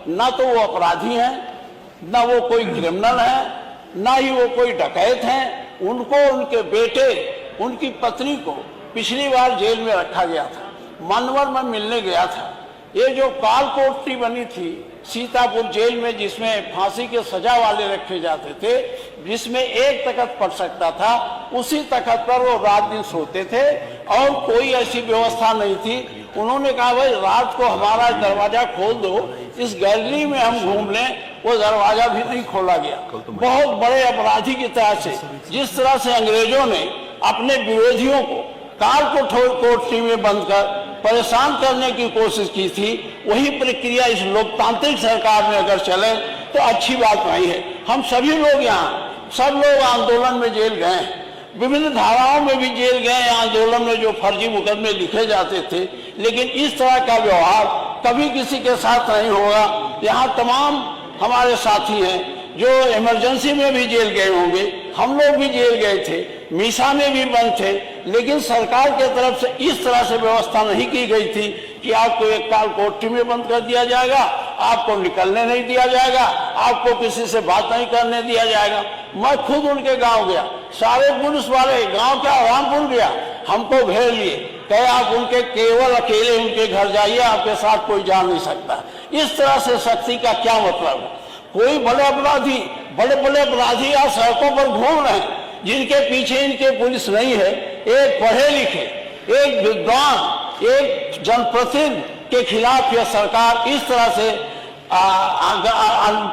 ना तो वो अपराधी हैं, ना वो कोई क्रिमिनल है, ना ही वो कोई डकैत हैं। उनको, उनके बेटे, उनकी पत्नी को पिछली बार जेल में रखा गया था। मनवर में मिलने गया था। ये जो काल कोठरी बनी थी सीतापुर जेल में, जिसमें फांसी के सजा वाले रखे जाते थे, जिसमें एक तख्त पड़ सकता था, उसी तख्त पर वो रात दिन सोते थे और कोई ऐसी व्यवस्था नहीं थी। उन्होंने कहा भाई रात को हमारा दरवाजा खोल दो, इस गैलरी में हम घूम लें। वो दरवाजा भी नहीं खोला गया। बहुत बड़े अपराधी की तरह से, जिस तरह से अंग्रेजों ने अपने विरोधियों को काल कोठरी में बंद कर परेशान करने की कोशिश की थी, वही प्रक्रिया इस लोकतांत्रिक सरकार में अगर चले तो अच्छी बात नहीं है। हम सभी लोग यहाँ, सब लोग आंदोलन में जेल गए हैं, विभिन्न धाराओं में भी जेल गए। आंदोलन में जो फर्जी मुकदमे लिखे जाते थे, लेकिन इस तरह का व्यवहार कभी किसी के साथ नहीं होगा। यहाँ तमाम हमारे साथी हैं जो इमरजेंसी में भी जेल गए होंगे, हम लोग भी जेल गए थे, मीसा में भी बंद थे, लेकिन सरकार के तरफ से इस तरह से व्यवस्था नहीं की गई थी कि आपको एक काल कोठरी में बंद कर दिया जाएगा, आपको निकलने नहीं दिया जाएगा, आपको किसी से बात नहीं करने दिया जाएगा। मैं खुद उनके गांव गया, सारे पुलिस वाले, गांव क्या रामपुर गया, हमको घेर लिए, कहे आप उनके केवल अकेले उनके घर जाइए, आपके साथ कोई जा नहीं सकता। इस तरह से सख्ती का क्या मतलब है? कोई बड़े बड़े अपराधी आज सड़कों पर घूम रहे हैं, जिनके पीछे इनके पुलिस नहीं है। एक पढ़े लिखे, एक विद्वान, एक जनप्रतिनिधि के खिलाफ यह सरकार इस तरह से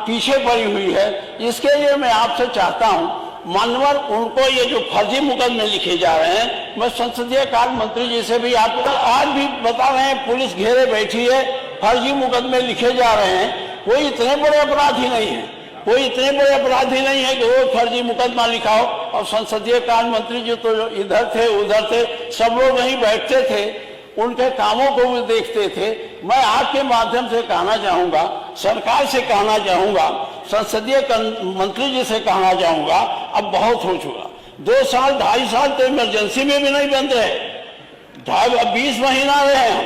पीछे पड़ी हुई है। इसके लिए मैं आपसे चाहता हूं, मानवर उनको ये जो फर्जी मुकदमे लिखे जा रहे हैं, मैं संसदीय कार्य मंत्री जी से भी आपको आज भी बता रहे हैं, पुलिस घेरे बैठी है, फर्जी मुकदमे लिखे जा रहे हैं। कोई इतने बड़े अपराधी नहीं है, कोई इतने बड़े अपराधी नहीं है कि वो फर्जी मुकदमा लिखाओ। और संसदीय कार्य मंत्री जी तो इधर थे उधर थे, सब लोग यहीं बैठते थे, उनके कामों को भी देखते थे। मैं आपके माध्यम से कहना चाहूंगा, सरकार से कहना चाहूंगा, संसदीय मंत्री जी से कहना चाहूंगा, अब बहुत हो चुका। 2 साल 2.5 साल तो इमरजेंसी में भी नहीं बंद रहे, 20 महीना रहे हम,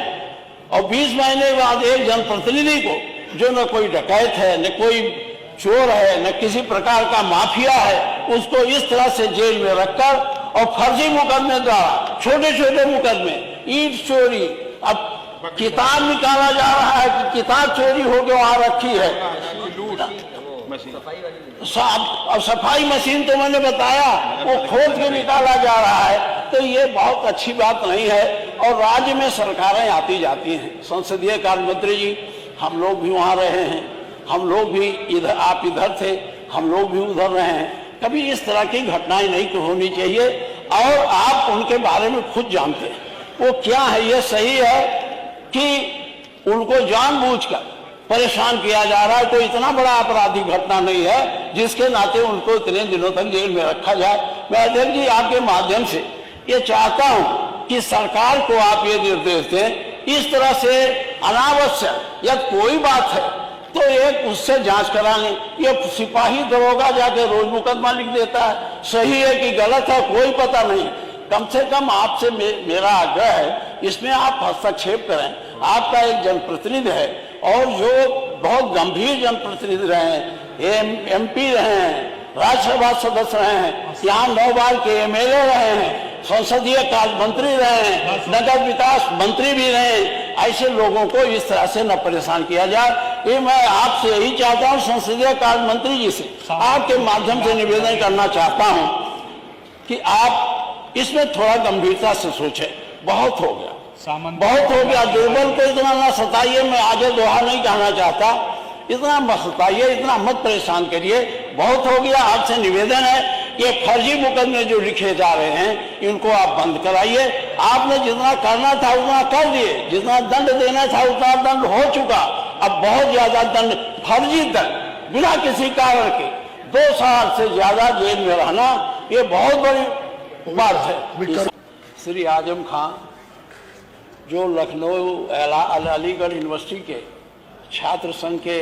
और 20 महीने के बाद एक जनप्रतिनिधि को, जो न कोई डकैत है, न कोई चोर है, न किसी प्रकार का माफिया है, उसको इस तरह से जेल में रखकर और फर्जी मुकदमे द्वारा, छोटे छोटे मुकदमे, ईंट चोरी, अब किताब निकाला जा रहा है कि किताब चोरी होकर वहां रखी है, अब सफाई मशीन तो मैंने बताया वो खोद के निकाला जा रहा है। तो ये बहुत अच्छी बात नहीं है। और राज्य में सरकारें आती जाती हैं। संसदीय कार्य मंत्री जी, हम लोग भी वहां रहे हैं, हम लोग भी इधर, आप इधर थे, हम लोग भी उधर रहे हैं। कभी इस तरह की घटनाएं नहीं होनी चाहिए। और आप उनके बारे में खुद जानते हैं वो क्या है। ये सही है कि उनको जानबूझकर परेशान किया जा रहा है, कोई इतना बड़ा आपराधिक घटना नहीं है जिसके नाते उनको इतने दिनों तक जेल में रखा जाए। मैं अध्यक्ष जी आपके माध्यम से ये चाहता हूं कि सरकार को आप ये निर्देश दें, इस तरह से अनावश्यक या कोई बात है तो एक उससे जांच करा लें। ये सिपाही दरोगा जाके रोज मुकदमा लिख देता है, सही है कि गलत है कोई पता नहीं। कम से कम आपसे मेरा आग्रह है, इसमें आप हस्तक्षेप करें। आपका एक जनप्रतिनिधि है और जो बहुत गंभीर जनप्रतिनिधि रहे हैं, MP रहे हैं, राज्यसभा सदस्य रहे हैं, यहाँ 9 बार के MLA रहे हैं, संसदीय कार्य मंत्री रहे हैं, नगर विकास मंत्री भी रहे हैं। ऐसे लोगों को इस तरह से न परेशान किया जाए। ये मैं आपसे यही चाहता हूँ, संसदीय कार्य मंत्री जी से आपके माध्यम से निवेदन करना चाहता हूँ कि आप इसमें थोड़ा गंभीरता से सोचें। बहुत हो गया, बहुत हो गया। दुर्बल को इतना ना सताइए, मैं आगे दोहा नहीं कहना चाहता, इतना मत सताइए, इतना मत परेशान करिए, बहुत हो गया। आपसे निवेदन है, ये फर्जी मुकदमे जो लिखे जा रहे हैं इनको आप बंद कराइए। आपने जितना करना था उतना कर दिए, जितना दंड देना था उतना दंड हो चुका। अब बहुत ज्यादा दंड, फर्जी दंड, बिना किसी कारण के 2 साल से ज्यादा जेल में रहना, ये बहुत बड़ी बात है। श्री आजम खां जो लखनऊ अलीगढ़ यूनिवर्सिटी के छात्र संघ के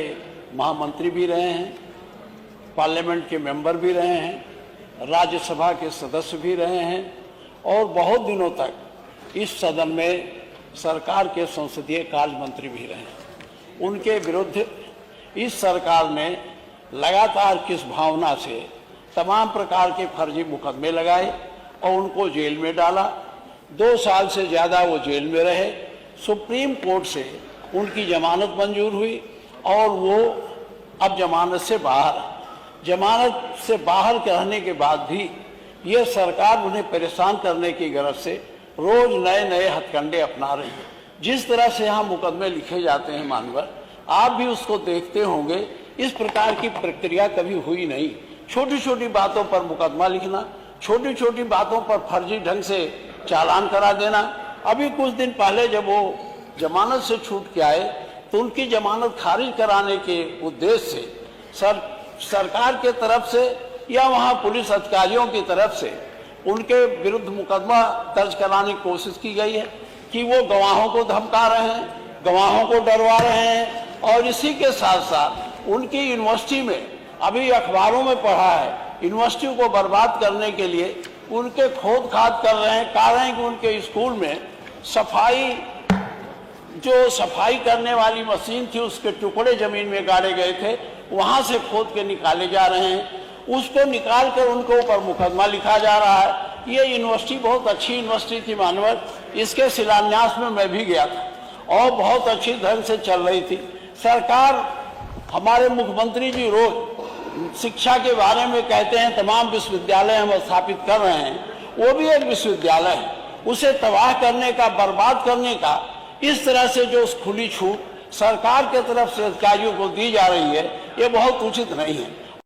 महामंत्री भी रहे हैं, पार्लियामेंट के मेंबर भी रहे हैं, राज्यसभा के सदस्य भी रहे हैं और बहुत दिनों तक इस सदन में सरकार के संसदीय कार्य मंत्री भी रहे हैं। उनके विरुद्ध इस सरकार ने लगातार किस भावना से तमाम प्रकार के फर्जी मुकदमे लगाए और उनको जेल में डाला। 2 साल से ज़्यादा वो जेल में रहे। सुप्रीम कोर्ट से उनकी जमानत मंजूर हुई और वो अब जमानत से बाहर रहने के बाद भी ये सरकार उन्हें परेशान करने की गरज से रोज नए नए हथकंडे अपना रही है। जिस तरह से यहाँ मुकदमे लिखे जाते हैं मानवर, आप भी उसको देखते होंगे, इस प्रकार की प्रक्रिया कभी हुई नहीं। छोटी छोटी बातों पर मुकदमा लिखना, छोटी छोटी बातों पर फर्जी ढंग से चालान करा देना। अभी कुछ दिन पहले जब वो जमानत से छूट के आए तो उनकी जमानत खारिज कराने के उद्देश्य से सरकार के तरफ से या वहाँ पुलिस अधिकारियों की तरफ से उनके विरुद्ध मुकदमा दर्ज कराने की कोशिश की गई है कि वो गवाहों को धमका रहे हैं, गवाहों को डरवा रहे हैं और इसी के साथ साथ उनकी यूनिवर्सिटी में, अभी अखबारों में पढ़ा है, यूनिवर्सिटी को बर्बाद करने के लिए उनके खोद खाद कर रहे हैं। कह रहे हैं कि उनके स्कूल में सफाई करने वाली मशीन थी, उसके टुकड़े जमीन में गाड़े गए थे, वहां से खोद के निकाले जा रहे हैं। उसको निकाल कर उनके ऊपर मुकदमा लिखा जा रहा है। ये यूनिवर्सिटी बहुत अच्छी यूनिवर्सिटी थी मानवर, इसके शिलान्यास में मैं भी गया था और बहुत अच्छी ढंग से चल रही थी। सरकार, हमारे मुख्यमंत्री जी रोज शिक्षा के बारे में कहते हैं तमाम विश्वविद्यालय हम स्थापित कर रहे हैं, वो भी एक विश्वविद्यालय है, उसे तबाह करने का, बर्बाद करने का इस तरह से जो खुली छूट सरकार के तरफ से अधिकारियों को दी जा रही है, ये बहुत उचित नहीं है।